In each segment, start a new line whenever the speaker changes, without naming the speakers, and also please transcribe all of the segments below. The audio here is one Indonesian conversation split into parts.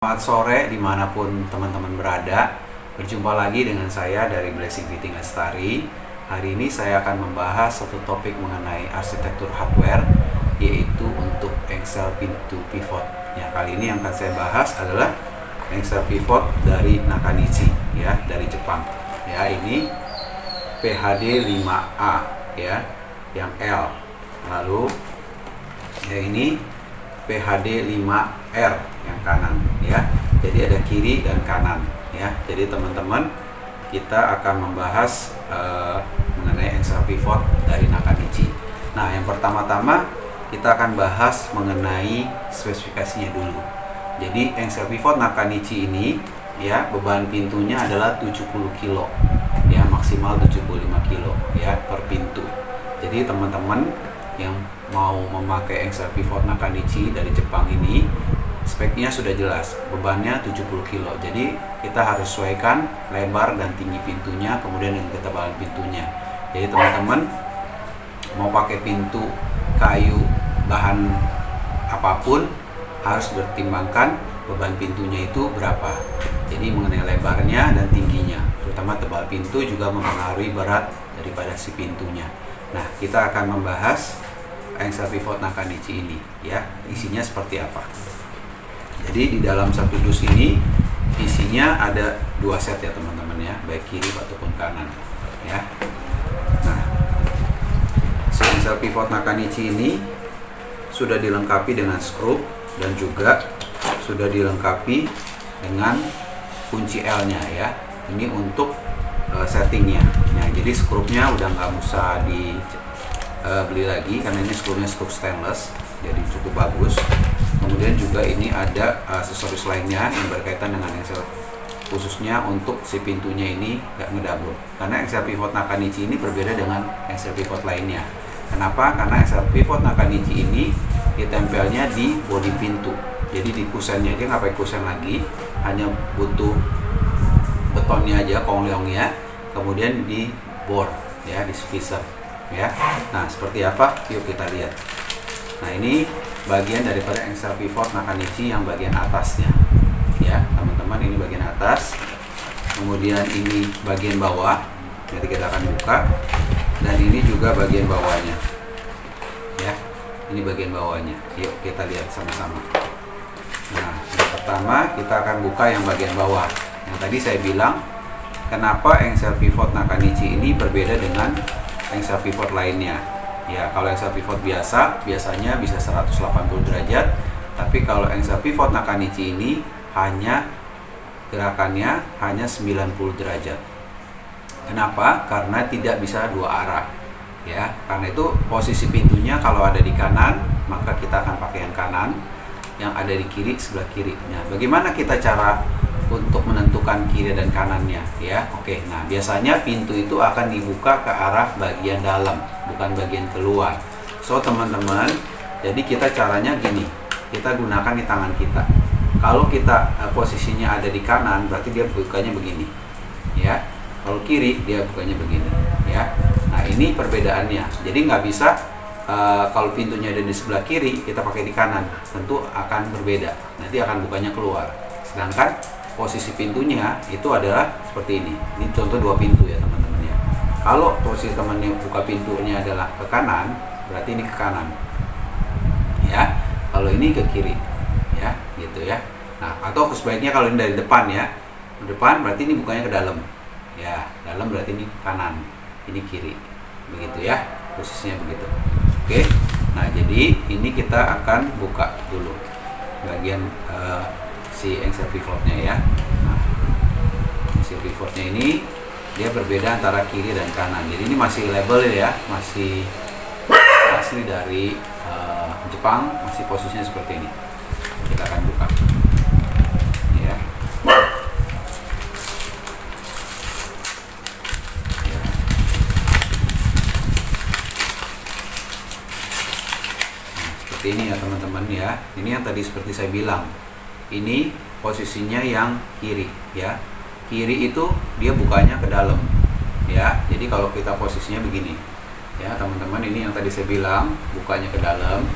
Selamat sore dimanapun teman-teman berada. Berjumpa lagi dengan saya dari Blessing Fitting Lestari. Hari ini saya akan membahas satu topik mengenai arsitektur hardware, yaitu untuk engsel pintu pivot. Kali ini yang akan saya bahas adalah engsel pivot dari Nakanishi, dari Jepang. Ini PHD 5A, yang L. Lalu ini PHD 5R yang kanan, jadi ada kiri dan kanan, jadi teman-teman, kita akan membahas mengenai engsel pivot dari Nakanishi. Nah, yang pertama-tama kita akan bahas mengenai spesifikasinya dulu. Jadi engsel pivot Nakanishi ini, beban pintunya adalah 70 kilo, maksimal 75 kilo, per pintu. Jadi teman-teman yang mau memakai engsel pivot Nakanishi dari Jepang ini, speknya sudah jelas, bebannya 70 kilo. Jadi kita harus sesuaikan lebar dan tinggi pintunya, kemudian dengan ketebalan pintunya. Jadi teman-teman mau pakai pintu kayu bahan apapun, harus bertimbangkan beban pintunya itu berapa. Jadi mengenai lebarnya dan tingginya, terutama tebal pintu juga mempengaruhi berat daripada si pintunya. Nah, kita akan membahas engsel pivot Nakanishi ini, isinya seperti apa. Jadi di dalam satu dus ini isinya ada 2 set teman-teman, baik kiri ataupun kanan, Nah, engsel pivot Nakanishi ini sudah dilengkapi dengan skrup dan juga sudah dilengkapi dengan kunci L-nya, Ini untuk settingnya. Jadi skrupnya udah nggak usah beli lagi karena ini skrupnya skrup stainless, jadi cukup bagus. Kemudian juga ini ada aksesoris lainnya yang berkaitan dengan engsel, khususnya untuk si pintunya ini nggak ngedouble. Karena engsel pivot Nakanishi ini berbeda dengan engsel pivot lainnya. Kenapa? Karena engsel pivot Nakanishi ini ditempelnya di bodi pintu. Jadi di kusennya, dia nggak pakai kusen lagi, hanya butuh betonnya aja, kongleongnya, kemudian di bor, di visor. Nah, seperti apa? Yuk kita lihat. Nah, ini bagian daripada engsel pivot Nakanishi yang bagian atasnya, teman-teman. Ini bagian atas, kemudian ini bagian bawah. Nanti kita akan buka, dan ini juga bagian bawahnya, ini bagian bawahnya. Yuk kita lihat sama-sama. Nah, yang pertama kita akan buka yang bagian bawah. Yang tadi saya bilang, kenapa engsel pivot Nakanishi ini berbeda dengan engsel pivot lainnya. Kalau engsel pivot biasanya bisa 180 derajat, tapi kalau engsel pivot Nakanishi ini gerakannya hanya 90 derajat. Kenapa? Karena tidak bisa dua arah. Karena itu posisi pintunya kalau ada di kanan, maka kita akan pakai yang kanan, yang ada di kiri sebelah kiri. Nah, bagaimana kita cara untuk menentukan kiri dan kanannya, Oke, nah biasanya pintu itu akan dibuka ke arah bagian dalam, bukan bagian keluar. So teman-teman, jadi kita caranya gini, kita gunakan di tangan kita. Kalau kita posisinya ada di kanan, berarti dia bukanya begini, Kalau kiri dia bukanya begini, Nah, ini perbedaannya. Jadi nggak bisa kalau pintunya ada di sebelah kiri, kita pakai di kanan, tentu akan berbeda. Nanti akan bukanya keluar. Sedangkan posisi pintunya itu adalah seperti ini. Ini contoh 2 pintu teman-teman. Kalau posisi temannya buka pintunya adalah ke kanan, berarti ini ke kanan. Kalau ini ke kiri. Gitu. Nah, atau sebaiknya kalau ini dari depan depan berarti ini bukanya ke dalam. Dalam berarti ini kanan, ini kiri. Begitu posisinya begitu. Oke. Nah, jadi ini kita akan buka dulu bagian si engsel pivotnya, Nah, engsel pivotnya ini dia berbeda antara kiri dan kanan. Jadi ini masih label masih asli dari Jepang, masih posisinya seperti ini. Kita akan buka, Seperti ini teman-teman, Ini yang tadi seperti saya bilang. Ini posisinya yang kiri, Kiri itu dia bukanya ke dalam, Jadi kalau kita posisinya begini, teman-teman, ini yang tadi saya bilang bukanya ke dalam.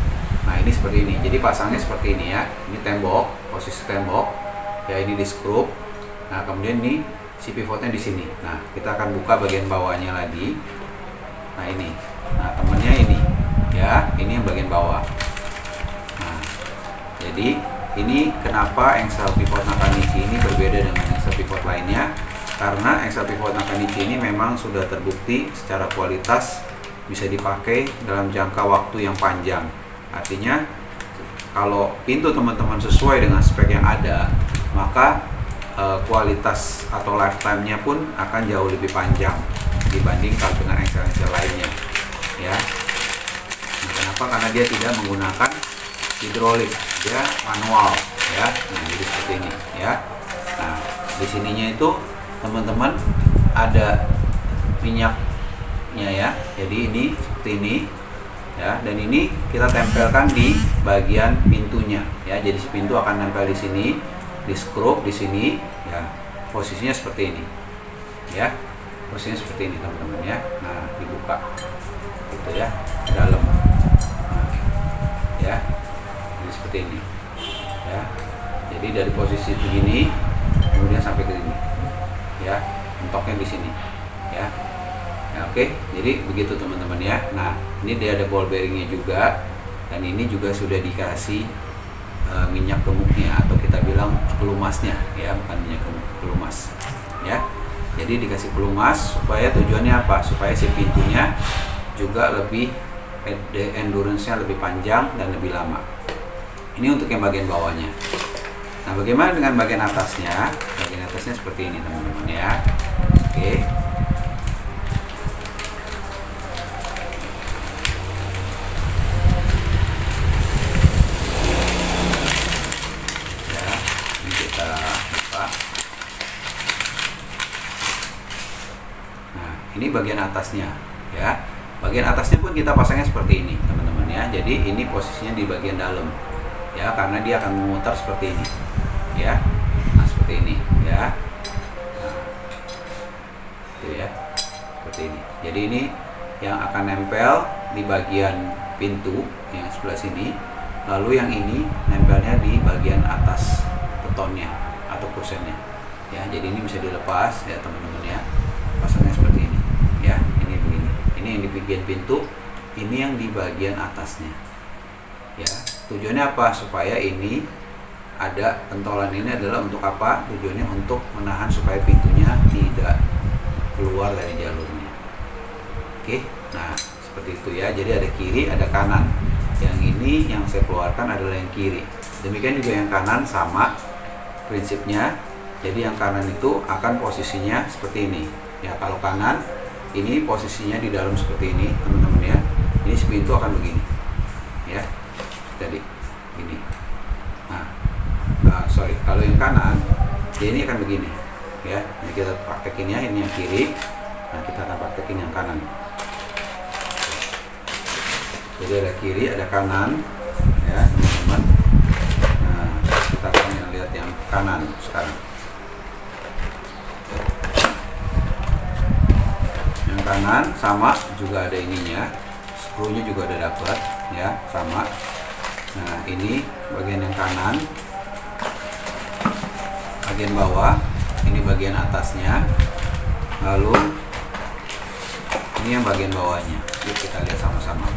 Nah, ini seperti ini. Jadi pasangnya seperti ini Ini tembok, posisi tembok. ya, ini di skrup. Nah, kemudian ini si pivotnya di sini. Nah, kita akan buka bagian bawahnya lagi. Nah, ini. Nah, temennya ini. Ya, ini yang bagian bawah. Nah, jadi ini kenapa engsel pivot Nakanishi ini berbeda dengan engsel pivot lainnya? Karena engsel pivot Nakanishi ini memang sudah terbukti secara kualitas bisa dipakai dalam jangka waktu yang panjang. Artinya kalau pintu teman-teman sesuai dengan spek yang ada, maka kualitas atau lifetime-nya pun akan jauh lebih panjang dibanding kalau dengan engsel-engsel lainnya, ya. Nah, kenapa? Karena dia tidak menggunakan hidrolik, dia manual, ya. Nah, jadi seperti ini, ya. Nah, di sininya itu teman-teman ada minyaknya, ya. Jadi ini seperti ini, ya. Dan ini kita tempelkan di bagian pintunya, ya. Jadi si pintu akan nempel di sini, di skrup di sini, ya. Posisinya seperti ini, ya. Posisinya seperti ini teman-teman, ya. Nah, dibuka gitu, ya, dalam. Nah, ya, jadi seperti ini, ya. Jadi dari posisi begini kemudian sampai ke sini, ya. Mentoknya di sini, ya. Ya, oke. Jadi begitu teman-teman, ya. Nah, ini dia ada ball bearingnya juga, dan ini juga sudah dikasih minyak gemuknya atau kita bilang pelumasnya, ya, bukan minyak gemuk, pelumas, ya. Jadi dikasih pelumas supaya tujuannya apa? Supaya si pintunya juga lebih endurance-nya lebih panjang dan lebih lama. Ini untuk yang bagian bawahnya. Nah, bagaimana dengan bagian atasnya? Bagian atasnya seperti ini teman-teman, ya. Oke. Ya, ini kita buka. Nah, ini bagian atasnya, ya. Bagian atasnya pun kita pasangnya seperti ini teman-teman, ya. Jadi ini posisinya di bagian dalam, ya, karena dia akan memutar seperti ini, ya. Nah, seperti ini, ya. Nah, itu, ya, seperti ini. Jadi ini yang akan nempel di bagian pintu yang sebelah sini, lalu yang ini nempelnya di bagian atas betonnya atau kusennya, ya. Jadi ini bisa dilepas, ya teman-teman, ya. Pasangnya seperti ini, ya. Ini begini. Ini yang di bagian pintu, ini yang di bagian atasnya, ya. Tujuannya apa? Supaya ini ada pentolan ini adalah untuk apa? Tujuannya untuk menahan supaya pintunya tidak keluar dari jalurnya. Oke. Nah, seperti itu, ya. Jadi ada kiri, ada kanan. Yang ini yang saya keluarkan adalah yang kiri. Demikian juga yang kanan sama prinsipnya. Jadi yang kanan itu akan posisinya seperti ini. Ya, kalau kanan ini posisinya di dalam seperti ini, teman-teman, ya. Ini si pintu akan begini, ya. Jadi ini. Sorry, kalau yang kanan, ya ini akan begini, ya. Ini kita praktekin, ya. Ini yang kiri. Nah, kita akan praktekin yang kanan. Jadi ada kiri, ada kanan, ya teman-teman. Nah, kita akan lihat yang kanan sekarang. Yang kanan sama juga ada ininya, skrunya juga ada dapat, ya, sama. Nah, ini bagian yang kanan, bagian bawah, ini bagian atasnya, lalu ini yang bagian bawahnya. Yuk kita lihat sama-sama.